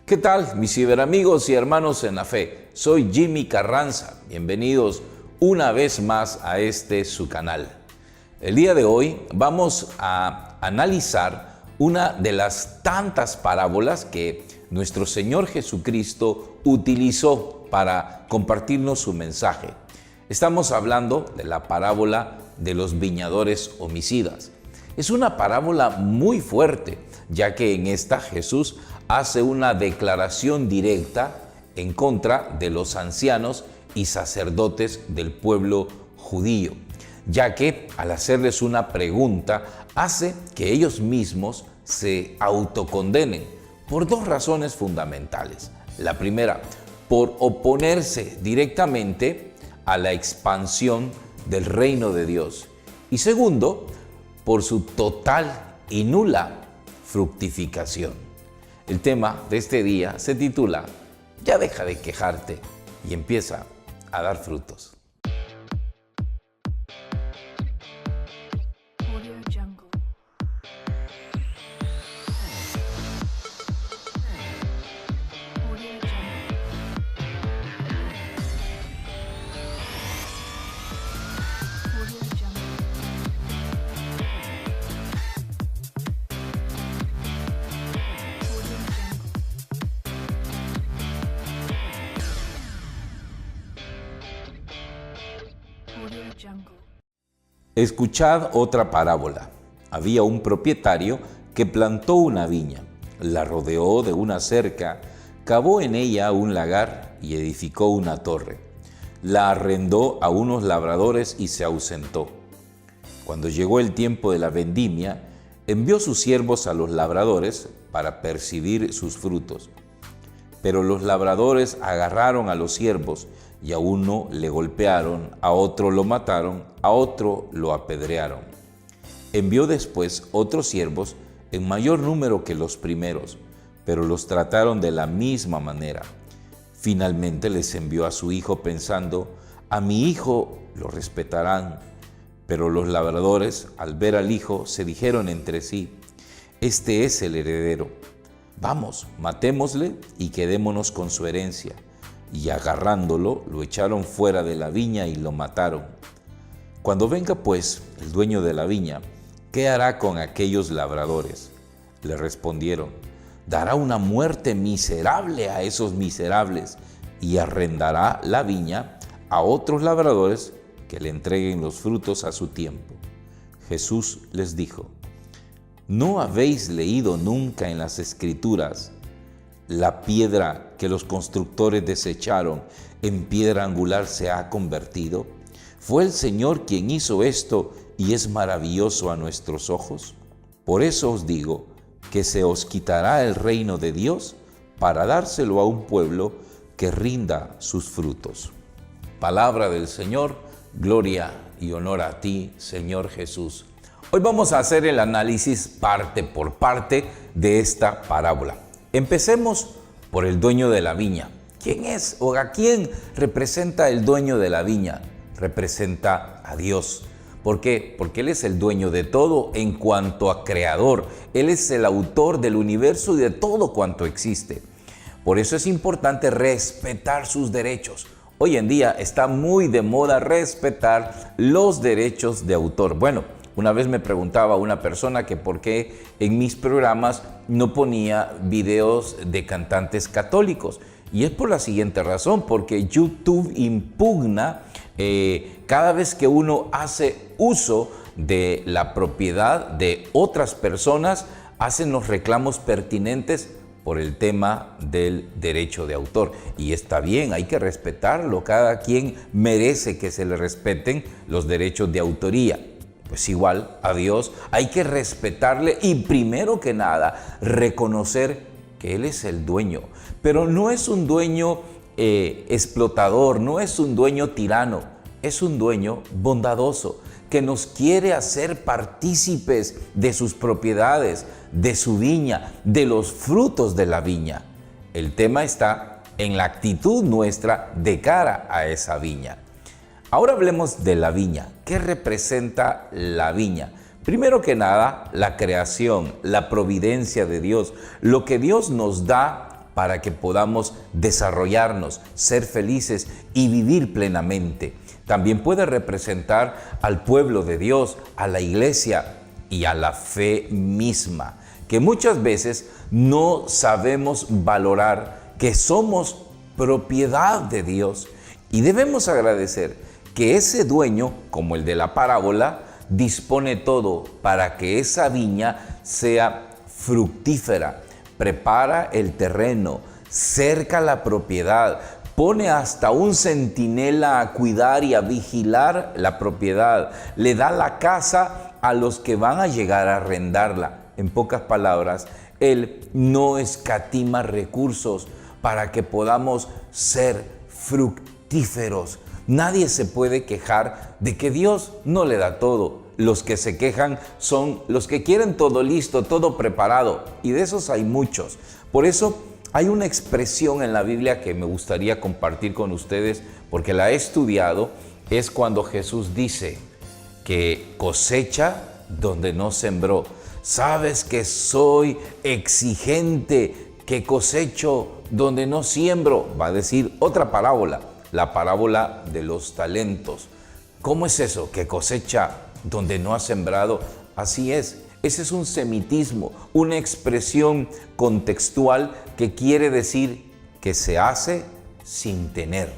¿Qué tal, mis ciberamigos y hermanos en la fe? Soy Jimmy Carranza. Bienvenidos una vez más a su canal. El día de hoy vamos a analizar una de las tantas parábolas que nuestro Señor Jesucristo utilizó para compartirnos su mensaje. Estamos hablando de la parábola de los viñadores homicidas. Es una parábola muy fuerte, ya que en esta Jesús hace una declaración directa en contra de los ancianos y sacerdotes del pueblo judío, ya que al hacerles una pregunta hace que ellos mismos se autocondenen por dos razones fundamentales. La primera, por oponerse directamente a la expansión del reino de Dios. Y segundo, por su total y nula fructificación. El tema de este día se titula "Ya deja de quejarte y empieza a dar frutos". Escuchad otra parábola. Había un propietario que plantó una viña, la rodeó de una cerca, cavó en ella un lagar y edificó una torre. La arrendó a unos labradores y se ausentó. Cuando llegó el tiempo de la vendimia, envió sus siervos a los labradores para percibir sus frutos. Pero los labradores agarraron a los siervos y a uno le golpearon, a otro lo mataron, a otro lo apedrearon. Envió después otros siervos en mayor número que los primeros, pero los trataron de la misma manera. Finalmente les envió a su hijo pensando: a mi hijo lo respetarán. Pero los labradores, al ver al hijo, se dijeron entre sí: este es el heredero. Vamos, matémosle y quedémonos con su herencia. Y agarrándolo, lo echaron fuera de la viña y lo mataron. Cuando venga pues el dueño de la viña, ¿qué hará con aquellos labradores? Le respondieron: dará una muerte miserable a esos miserables y arrendará la viña a otros labradores que le entreguen los frutos a su tiempo. Jesús les dijo: ¿no habéis leído nunca en las Escrituras: la piedra que los constructores desecharon, en piedra angular se ha convertido? ¿Fue el Señor quien hizo esto y es maravilloso a nuestros ojos? Por eso os digo que se os quitará el reino de Dios para dárselo a un pueblo que rinda sus frutos. Palabra del Señor, gloria y honor a ti, Señor Jesús. Hoy vamos a hacer el análisis parte por parte de esta parábola. Empecemos por el dueño de la viña. ¿Quién es o a quién representa el dueño de la viña? Representa a Dios. ¿Por qué? Porque Él es el dueño de todo en cuanto a creador. Él es el autor del universo y de todo cuanto existe. Por eso es importante respetar sus derechos. Hoy en día está muy de moda respetar los derechos de autor. Bueno, una vez me preguntaba una persona que por qué en mis programas no ponía videos de cantantes católicos. Y es por la siguiente razón, porque YouTube impugna cada vez que uno hace uso de la propiedad de otras personas, hacen los reclamos pertinentes por el tema del derecho de autor. Y está bien, hay que respetarlo. Cada quien merece que se le respeten los derechos de autoría. Pues igual a Dios hay que respetarle y primero que nada reconocer que Él es el dueño. Pero no es un dueño explotador, no es un dueño tirano, es un dueño bondadoso que nos quiere hacer partícipes de sus propiedades, de su viña, de los frutos de la viña. El tema está en la actitud nuestra de cara a esa viña. Ahora hablemos de la viña. ¿Qué representa la viña? Primero que nada, la creación, la providencia de Dios, lo que Dios nos da para que podamos desarrollarnos, ser felices y vivir plenamente. También puede representar al pueblo de Dios, a la iglesia y a la fe misma, que muchas veces no sabemos valorar que somos propiedad de Dios y debemos agradecer que ese dueño, como el de la parábola, dispone todo para que esa viña sea fructífera, prepara el terreno, cerca la propiedad, pone hasta un centinela a cuidar y a vigilar la propiedad, le da la casa a los que van a llegar a arrendarla. En pocas palabras, Él no escatima recursos para que podamos ser fructíferos. Nadie se puede quejar de que Dios no le da todo. Los que se quejan son los que quieren todo listo, todo preparado, y de esos hay muchos. Por eso hay una expresión en la Biblia que me gustaría compartir con ustedes, porque la he estudiado. Es cuando Jesús dice que cosecha donde no sembró. Sabes que soy exigente, que cosecho donde no siembro. Va a decir otra parábola, la parábola de los talentos. ¿Cómo es eso? Que cosecha donde no ha sembrado. Así es. Ese es un semitismo, una expresión contextual que quiere decir que se hace sin tener.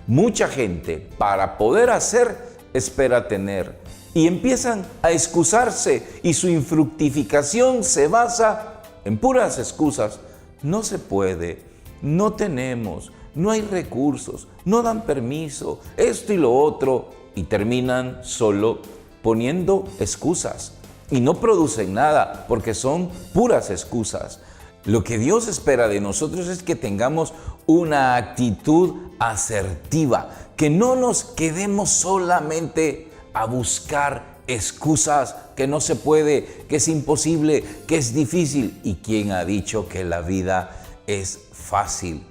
Mucha gente, para poder hacer, espera tener. Y empiezan a excusarse y su infructificación se basa en puras excusas. No se puede, no tenemos, no hay recursos, no dan permiso, esto y lo otro. Y terminan solo poniendo excusas. Y no producen nada porque son puras excusas. Lo que Dios espera de nosotros es que tengamos una actitud asertiva, que no nos quedemos solamente a buscar excusas, que no se puede, que es imposible, que es difícil. ¿Y quién ha dicho que la vida es fácil?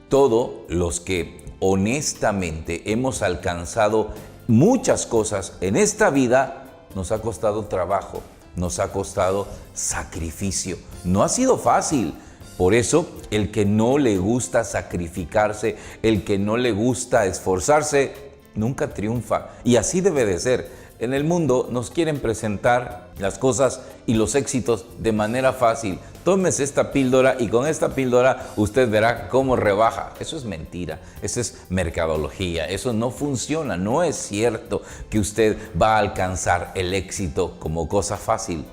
Todos los que honestamente hemos alcanzado muchas cosas en esta vida, nos ha costado trabajo, nos ha costado sacrificio. No ha sido fácil. Por eso, el que no le gusta sacrificarse, el que no le gusta esforzarse, nunca triunfa. Y así debe de ser. En el mundo nos quieren presentar las cosas y los éxitos de manera fácil. Tómese esta píldora y con esta píldora usted verá cómo rebaja. Eso es mentira, eso es mercadología, eso no funciona. No es cierto que usted va a alcanzar el éxito como cosa fácil.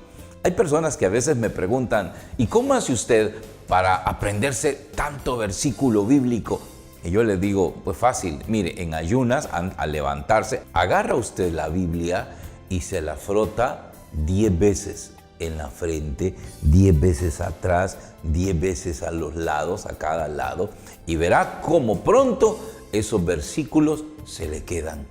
Hay personas que a veces me preguntan, ¿y cómo hace usted para aprenderse tanto versículo bíblico? Y yo le digo, pues fácil, mire, en ayunas, al levantarse, agarra usted la Biblia y se la frota 10 veces en la frente, 10 veces atrás, 10 veces a los lados, a cada lado, y verá cómo pronto esos versículos se le quedan.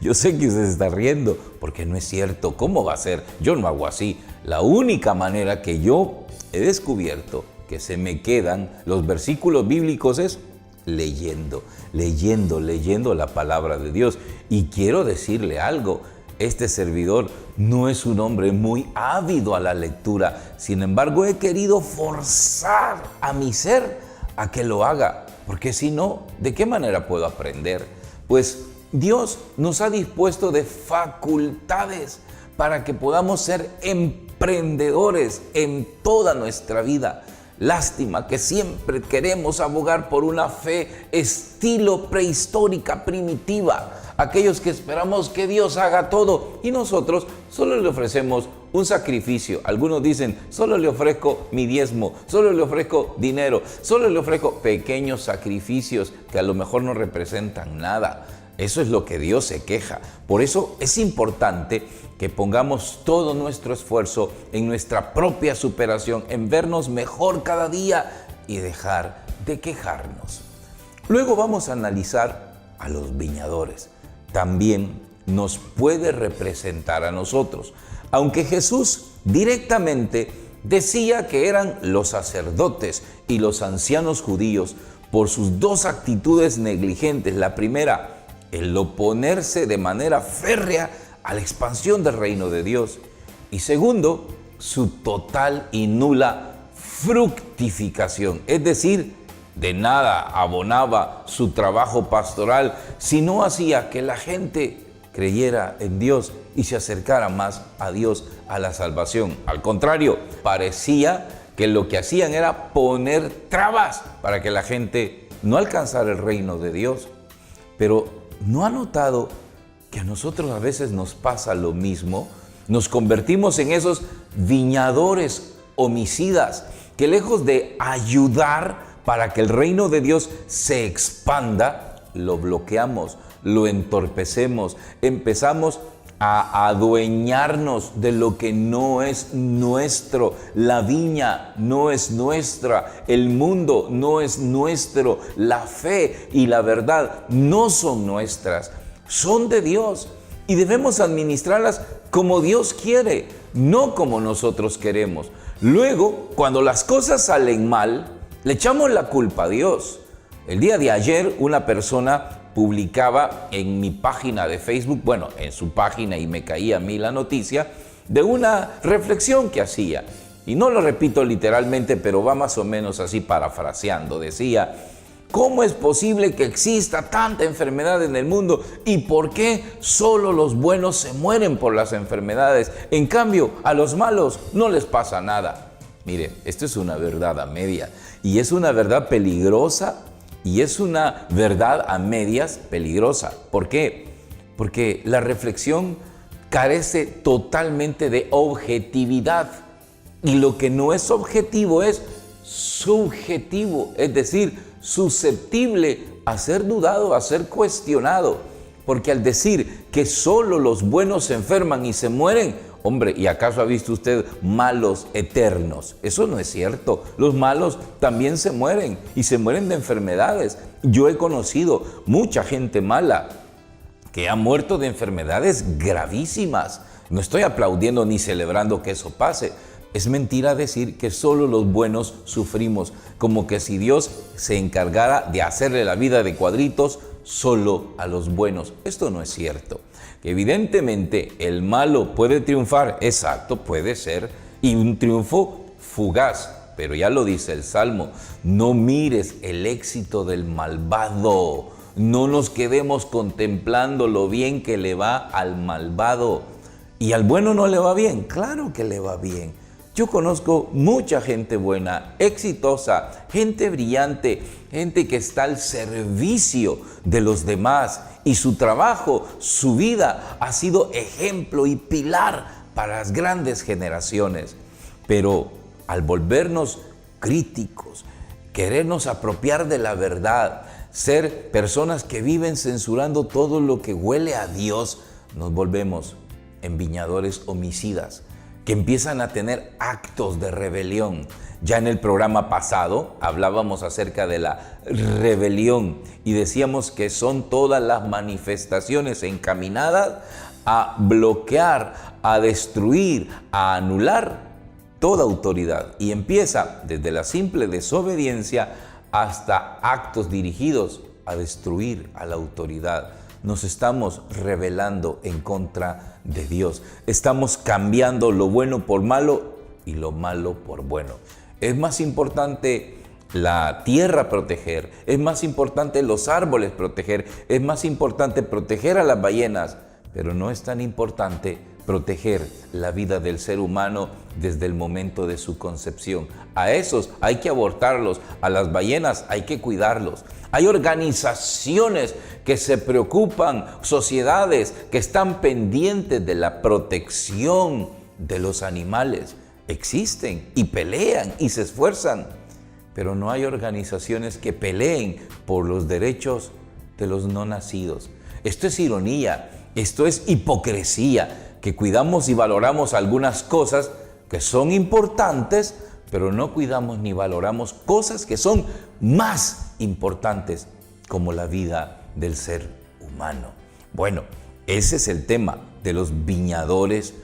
Yo sé que usted se está riendo, porque no es cierto. ¿Cómo va a ser? Yo no hago así. La única manera que yo he descubierto que se me quedan los versículos bíblicos es leyendo la palabra de Dios. Y quiero decirle algo, este servidor no es un hombre muy ávido a la lectura, sin embargo he querido forzar a mi ser a que lo haga, porque si no, ¿de qué manera puedo aprender? Pues Dios nos ha dispuesto de facultades para que podamos ser emprendedores en toda nuestra vida. Lástima que siempre queremos abogar por una fe estilo prehistórica, primitiva. Aquellos que esperamos que Dios haga todo y nosotros solo le ofrecemos un sacrificio. Algunos dicen, solo le ofrezco mi diezmo, solo le ofrezco dinero, solo le ofrezco pequeños sacrificios que a lo mejor no representan nada. Eso es lo que Dios se queja. Por eso es importante que pongamos todo nuestro esfuerzo en nuestra propia superación, en vernos mejor cada día y dejar de quejarnos. Luego vamos a analizar a los viñadores. También nos puede representar a nosotros. Aunque Jesús directamente decía que eran los sacerdotes y los ancianos judíos por sus dos actitudes negligentes. La primera, el oponerse de manera férrea a la expansión del reino de Dios. Y segundo, su total y nula fructificación, es decir, de nada abonaba su trabajo pastoral si no hacía que la gente creyera en Dios y se acercara más a Dios, a la salvación. Al contrario, parecía que lo que hacían era poner trabas para que la gente no alcanzara el reino de Dios. Pero ¿no ha notado que a nosotros a veces nos pasa lo mismo? Nos convertimos en esos viñadores homicidas que lejos de ayudar para que el reino de Dios se expanda, lo bloqueamos, lo entorpecemos, empezamos a adueñarnos de lo que no es nuestro. La viña no es nuestra, el mundo no es nuestro, la fe y la verdad no son nuestras, son de Dios y debemos administrarlas como Dios quiere, no como nosotros queremos. Luego, cuando las cosas salen mal, le echamos la culpa a Dios. El día de ayer una persona publicaba en mi página de Facebook, bueno, en su página, y me caía a mí la noticia, de una reflexión que hacía. Y no lo repito literalmente, pero va más o menos así parafraseando. Decía, ¿cómo es posible que exista tanta enfermedad en el mundo? ¿Y por qué solo los buenos se mueren por las enfermedades? En cambio, a los malos no les pasa nada. Mire, esto es una verdad a media y es una verdad peligrosa y es una verdad a medias peligrosa. ¿Por qué? Porque la reflexión carece totalmente de objetividad y lo que no es objetivo es subjetivo, es decir, susceptible a ser dudado, a ser cuestionado. Porque al decir que solo los buenos se enferman y se mueren, hombre, ¿y acaso ha visto usted malos eternos? Eso no es cierto. Los malos también se mueren y se mueren de enfermedades. Yo he conocido mucha gente mala que ha muerto de enfermedades gravísimas. No estoy aplaudiendo ni celebrando que eso pase. Es mentira decir que solo los buenos sufrimos, como que si Dios se encargara de hacerle la vida de cuadritos solo a los buenos. Esto no es cierto. Evidentemente el malo puede triunfar, exacto, puede ser, y un triunfo fugaz, pero ya lo dice el Salmo, no mires el éxito del malvado, no nos quedemos contemplando lo bien que le va al malvado. ¿Y al bueno no le va bien? Claro que le va bien. Yo conozco mucha gente buena, exitosa, gente brillante, gente que está al servicio de los demás y su trabajo, su vida ha sido ejemplo y pilar para las grandes generaciones. Pero al volvernos críticos, querernos apropiar de la verdad, ser personas que viven censurando todo lo que huele a Dios, nos volvemos enviñadores homicidas, que empiezan a tener actos de rebelión. Ya en el programa pasado hablábamos acerca de la rebelión y decíamos que son todas las manifestaciones encaminadas a bloquear, a destruir, a anular toda autoridad. Y empieza desde la simple desobediencia hasta actos dirigidos a destruir a la autoridad. Nos estamos rebelando en contra de Dios. Estamos cambiando lo bueno por malo y lo malo por bueno. Es más importante la tierra proteger, es más importante los árboles proteger, es más importante proteger a las ballenas, pero no es tan importante proteger la vida del ser humano desde el momento de su concepción. A esos hay que abortarlos, a las ballenas hay que cuidarlos. Hay organizaciones que se preocupan, sociedades que están pendientes de la protección de los animales. Existen y pelean y se esfuerzan, pero no hay organizaciones que peleen por los derechos de los no nacidos. Esto es ironía, esto es hipocresía, que cuidamos y valoramos algunas cosas que son importantes, pero no cuidamos ni valoramos cosas que son más importantes, como la vida del ser humano. Bueno, ese es el tema de los viñadores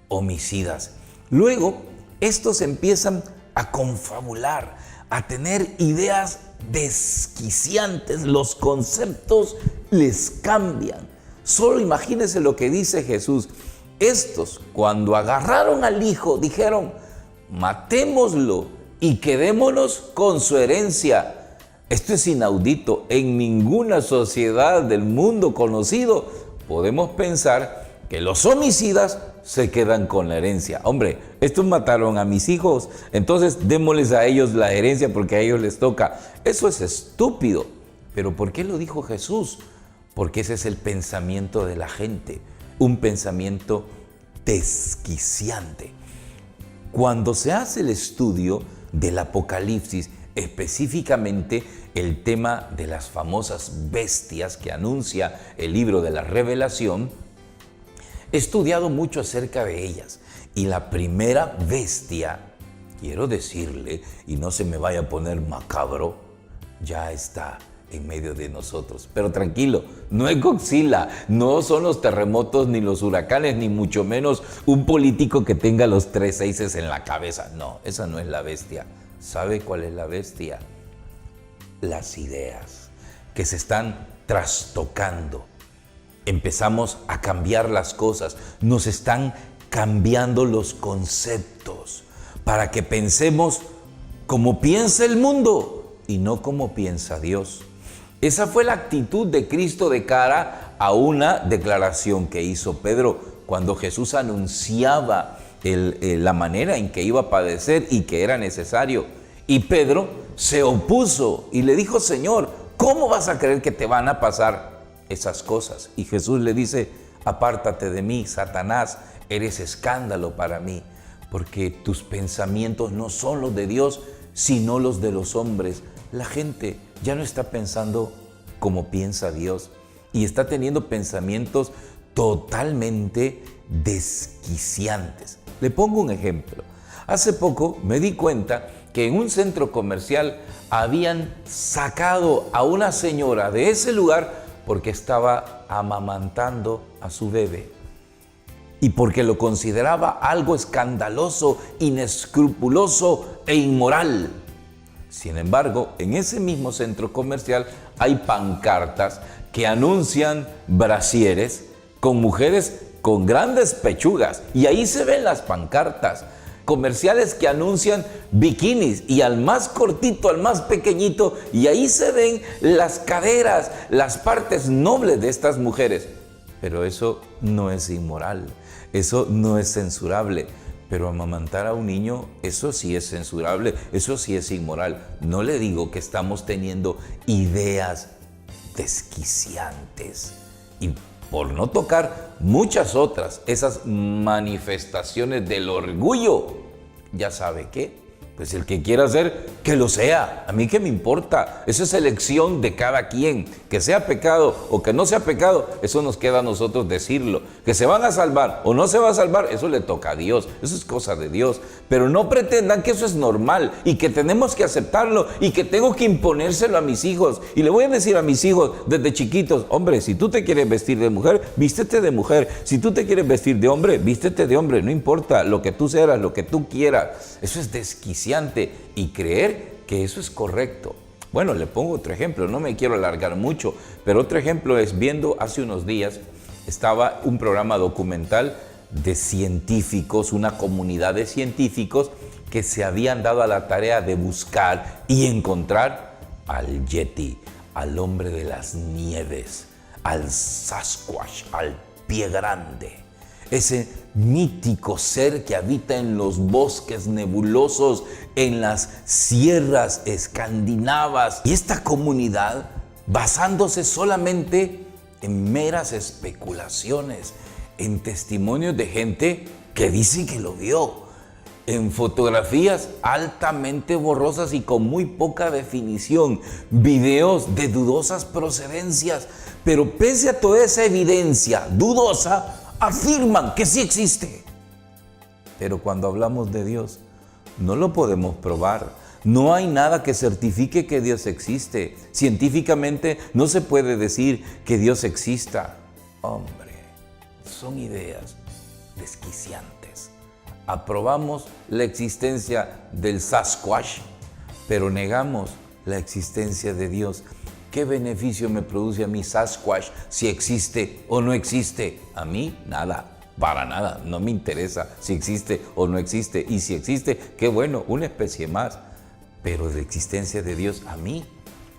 homicidas. Luego, estos empiezan a confabular, a tener ideas desquiciantes, los conceptos les cambian. Solo imagínense lo que dice Jesús. Estos, cuando agarraron al hijo, dijeron, matémoslo y quedémonos con su herencia. Esto es inaudito. En ninguna sociedad del mundo conocido podemos pensar que los homicidas se quedan con la herencia. Hombre, estos mataron a mis hijos, entonces démosles a ellos la herencia porque a ellos les toca. Eso es estúpido. ¿Pero por qué lo dijo Jesús? Porque ese es el pensamiento de la gente, un pensamiento desquiciante. Cuando se hace el estudio del Apocalipsis, específicamente el tema de las famosas bestias que anuncia el libro de la Revelación, he estudiado mucho acerca de ellas. Y la primera bestia, quiero decirle, y no se me vaya a poner macabro, ya está en medio de nosotros. Pero tranquilo, no es Godzilla, no son los terremotos ni los huracanes, ni mucho menos un político que tenga los 3 seises en la cabeza. No, esa no es la bestia. ¿Sabe cuál es la bestia? Las ideas que se están trastocando. Empezamos a cambiar las cosas, nos están cambiando los conceptos para que pensemos como piensa el mundo y no como piensa Dios. Esa fue la actitud de Cristo de cara a una declaración que hizo Pedro cuando Jesús anunciaba la manera en que iba a padecer y que era necesario. Y Pedro se opuso y le dijo: Señor, ¿cómo vas a creer que te van a pasar esas cosas? Y Jesús le dice: apártate de mí, Satanás, eres escándalo para mí, porque tus pensamientos no son los de Dios, sino los de los hombres. La gente ya no está pensando como piensa Dios y está teniendo pensamientos totalmente desquiciantes. Le pongo un ejemplo. Hace poco me di cuenta que en un centro comercial habían sacado a una señora de ese lugar porque estaba amamantando a su bebé y porque lo consideraba algo escandaloso, inescrupuloso e inmoral. Sin embargo, en ese mismo centro comercial hay pancartas que anuncian brasieres con mujeres con grandes pechugas, y ahí se ven las pancartas. Comerciales que anuncian bikinis, y al más cortito, al más pequeñito, y ahí se ven las caderas, las partes nobles de estas mujeres. Pero eso no es inmoral, eso no es censurable. Pero amamantar a un niño, eso sí es censurable, eso sí es inmoral. No le digo que estamos teniendo ideas desquiciantes. Y por no tocar muchas otras, esas manifestaciones del orgullo, ¿ya sabe qué? Pues el que quiera hacer, que lo sea. A mí qué me importa. Eso es elección de cada quien. Que sea pecado o que no sea pecado, eso nos queda a nosotros decirlo. Que se van a salvar o no se va a salvar, eso le toca a Dios. Eso es cosa de Dios. Pero no pretendan que eso es normal y que tenemos que aceptarlo y que tengo que imponérselo a mis hijos. Y le voy a decir a mis hijos desde chiquitos: hombre, si tú te quieres vestir de mujer, vístete de mujer. Si tú te quieres vestir de hombre, vístete de hombre. No importa lo que tú seas, lo que tú quieras. Eso es desquiciante. Y creer que eso es correcto. Bueno, le pongo otro ejemplo, no me quiero alargar mucho, pero otro ejemplo es viendo hace unos días, estaba un programa documental de científicos, una comunidad de científicos que se habían dado a la tarea de buscar y encontrar al Yeti, al hombre de las nieves, al Sasquatch, al pie grande. Ese mítico ser que habita en los bosques nebulosos, en las sierras escandinavas. Y esta comunidad, basándose solamente en meras especulaciones, en testimonios de gente que dice que lo vio, en fotografías altamente borrosas y con muy poca definición, videos de dudosas procedencias, pero pese a toda esa evidencia dudosa, afirman que sí existe. Pero cuando hablamos de Dios, no lo podemos probar. No hay nada que certifique que Dios existe. Científicamente no se puede decir que Dios exista. Hombre, son ideas desquiciantes. Aprobamos la existencia del Sasquatch, pero negamos la existencia de Dios. ¿Qué beneficio me produce a mí Sasquatch si existe o no existe? A mí nada, para nada, no me interesa si existe o no existe. Y si existe, qué bueno, una especie más. pero la existencia de Dios a mí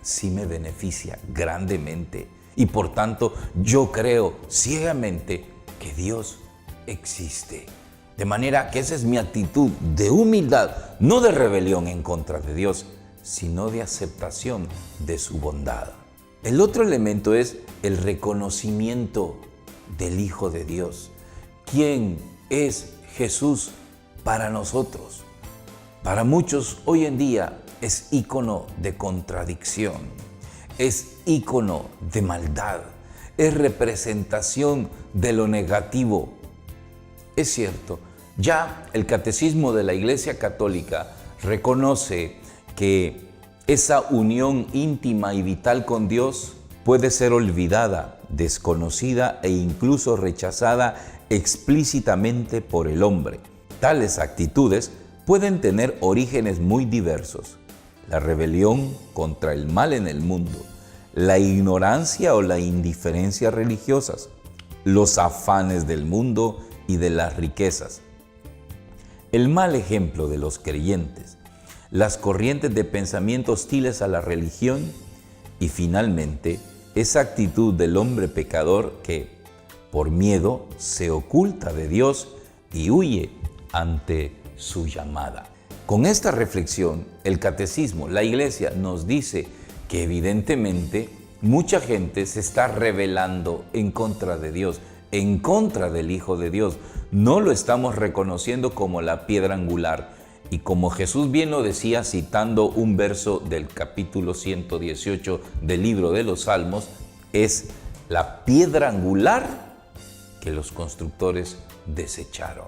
sí me beneficia grandemente. Y por tanto, yo creo ciegamente que Dios existe. De manera que esa es mi actitud de humildad, no de rebelión en contra de Dios, sino de aceptación de su bondad. El otro elemento es el reconocimiento del Hijo de Dios. ¿Quién es Jesús para nosotros? Para muchos hoy en día es ícono de contradicción, es ícono de maldad, es representación de lo negativo. Es cierto, ya el Catecismo de la Iglesia Católica reconoce que esa unión íntima y vital con Dios puede ser olvidada, desconocida e incluso rechazada explícitamente por el hombre. Tales actitudes pueden tener orígenes muy diversos: la rebelión contra el mal en el mundo, la ignorancia o la indiferencia religiosas, los afanes del mundo y de las riquezas, el mal ejemplo de los creyentes, las corrientes de pensamiento hostiles a la religión y finalmente esa actitud del hombre pecador que, por miedo, se oculta de Dios y huye ante su llamada. Con esta reflexión, el Catecismo, la Iglesia, nos dice que evidentemente mucha gente se está rebelando en contra de Dios, en contra del Hijo de Dios. No lo estamos reconociendo como la piedra angular. Y como Jesús bien lo decía citando un verso del capítulo 118 del libro de los Salmos, es la piedra angular que los constructores desecharon.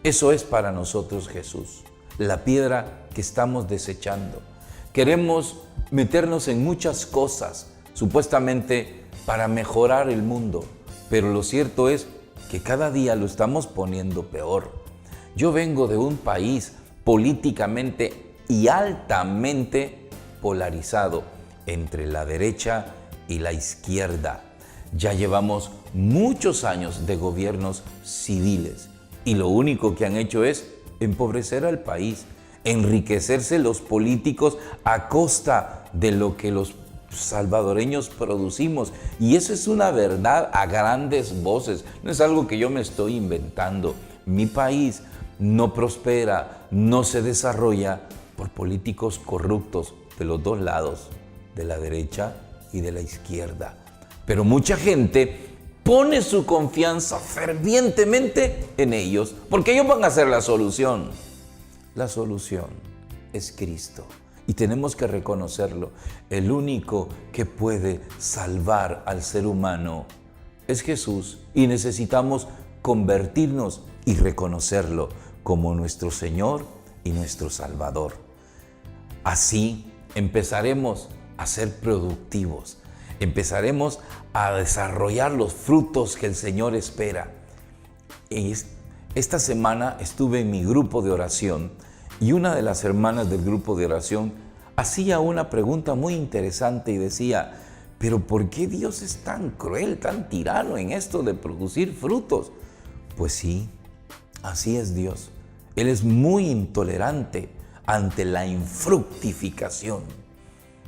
Eso es para nosotros Jesús, la piedra que estamos desechando. Queremos meternos en muchas cosas, supuestamente para mejorar el mundo, pero lo cierto es que cada día lo estamos poniendo peor. Yo vengo de un país políticamente y altamente polarizado entre la derecha y la izquierda. Ya llevamos muchos años de gobiernos civiles y lo único que han hecho es empobrecer al país, enriquecerse los políticos a costa de lo que los salvadoreños producimos. Y eso es una verdad a grandes voces, no es algo que yo me estoy inventando. Mi país no prospera, no se desarrolla por políticos corruptos de los dos lados, de la derecha y de la izquierda. Pero mucha gente pone su confianza fervientemente en ellos, porque ellos van a ser la solución. La solución es Cristo y tenemos que reconocerlo. El único que puede salvar al ser humano es Jesús y necesitamos convertirnos y reconocerlo como nuestro Señor y nuestro Salvador. Así empezaremos a ser productivos, empezaremos a desarrollar los frutos que el Señor espera. Esta semana estuve en mi grupo de oración y una de las hermanas del grupo de oración hacía una pregunta muy interesante y decía: ¿pero por qué Dios es tan cruel, tan tirano en esto de producir frutos? Pues sí, así es Dios. Él es muy intolerante ante la infructificación.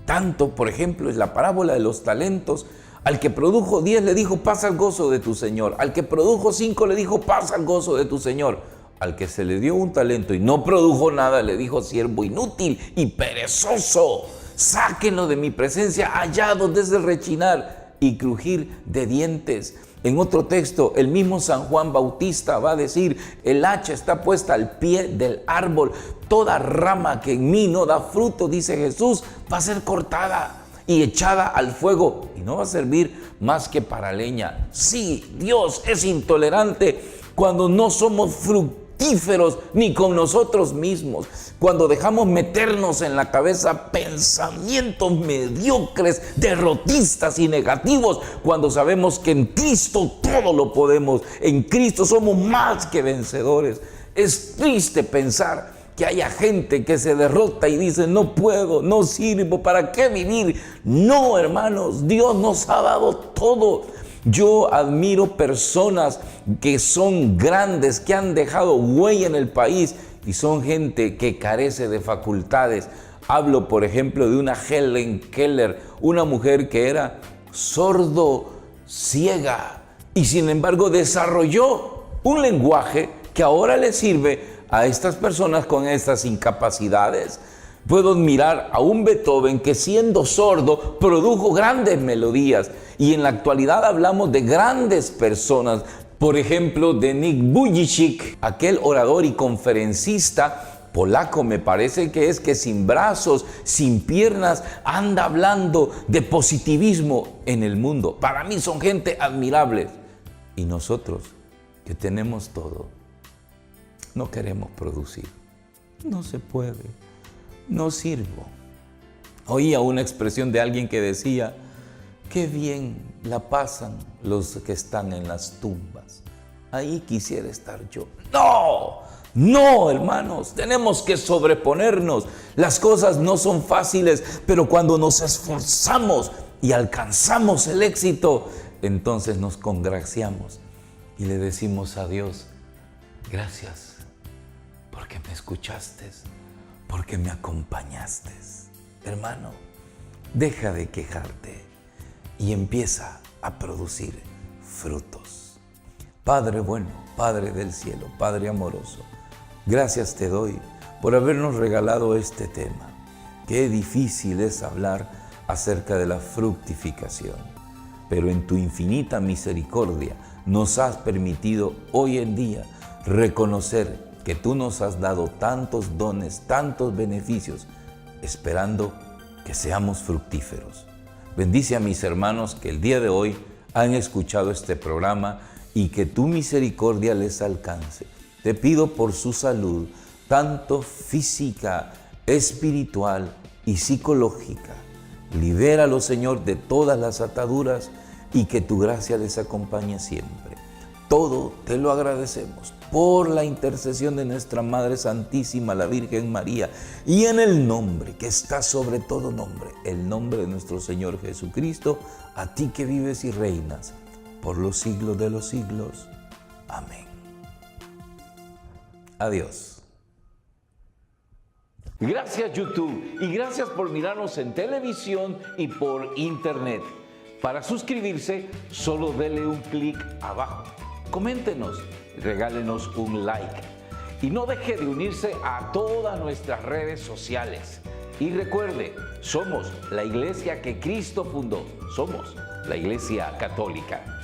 Tanto, por ejemplo, es la parábola de los talentos. Al que produjo 10 le dijo: pasa al gozo de tu Señor. Al que produjo 5 le dijo: pasa al gozo de tu Señor. Al que se le dio un talento y no produjo nada le dijo: siervo inútil y perezoso, sáquenlo de mi presencia allá donde es el rechinar y crujir de dientes. En otro texto, el mismo San Juan Bautista va a decir: el hacha está puesta al pie del árbol. Toda rama que en mí no da fruto, dice Jesús, va a ser cortada y echada al fuego y no va a servir más que para leña. Sí, Dios es intolerante cuando no somos fructíferos ni con nosotros mismos, cuando dejamos meternos en la cabeza pensamientos mediocres, derrotistas y negativos, cuando sabemos que en Cristo todo lo podemos, en Cristo somos más que vencedores. Es triste pensar que haya gente que se derrota y dice: no puedo, no sirvo, ¿para qué vivir? No, hermanos, Dios nos ha dado todo. Yo admiro personas que son grandes, que han dejado huella en el país y son gente que carece de facultades. Hablo, por ejemplo, de una Helen Keller, una mujer que era sordo-ciega y sin embargo desarrolló un lenguaje que ahora le sirve a estas personas con estas incapacidades. Puedo admirar a un Beethoven que siendo sordo produjo grandes melodías y en la actualidad hablamos de grandes personas. Por ejemplo, de Nick Vujicic, aquel orador y conferencista polaco me parece que es, que sin brazos, sin piernas, anda hablando de positivismo en el mundo. Para mí son gente admirable. Y nosotros, que tenemos todo, no queremos producir. No se puede. No sirvo. Oía una expresión de alguien que decía: qué bien la pasan los que están en las tumbas. Ahí quisiera estar yo. ¡No! No, hermanos, tenemos que sobreponernos. Las cosas no son fáciles, pero cuando nos esforzamos y alcanzamos el éxito, entonces nos congraciamos y le decimos a Dios: gracias, porque me escuchaste, porque me acompañaste. Hermano, deja de quejarte y empieza a producir frutos. Padre bueno, Padre del cielo, Padre amoroso, gracias te doy por habernos regalado este tema. Qué difícil es hablar acerca de la fructificación, pero en tu infinita misericordia nos has permitido hoy en día reconocer que tú nos has dado tantos dones, tantos beneficios, esperando que seamos fructíferos. Bendice a mis hermanos que el día de hoy han escuchado este programa y que tu misericordia les alcance. Te pido por su salud, tanto física, espiritual y psicológica. Libéralos, Señor, de todas las ataduras y que tu gracia les acompañe siempre. Todo te lo agradecemos por la intercesión de nuestra Madre Santísima, la Virgen María, y en el nombre que está sobre todo nombre, el nombre de nuestro Señor Jesucristo, a ti que vives y reinas por los siglos de los siglos. Amén. Adiós. Gracias YouTube y gracias por mirarnos en televisión y por internet. Para suscribirse, solo dele un clic abajo. Coméntenos, regálenos un like y no deje de unirse a todas nuestras redes sociales. Y recuerde, somos la iglesia que Cristo fundó, somos la Iglesia Católica.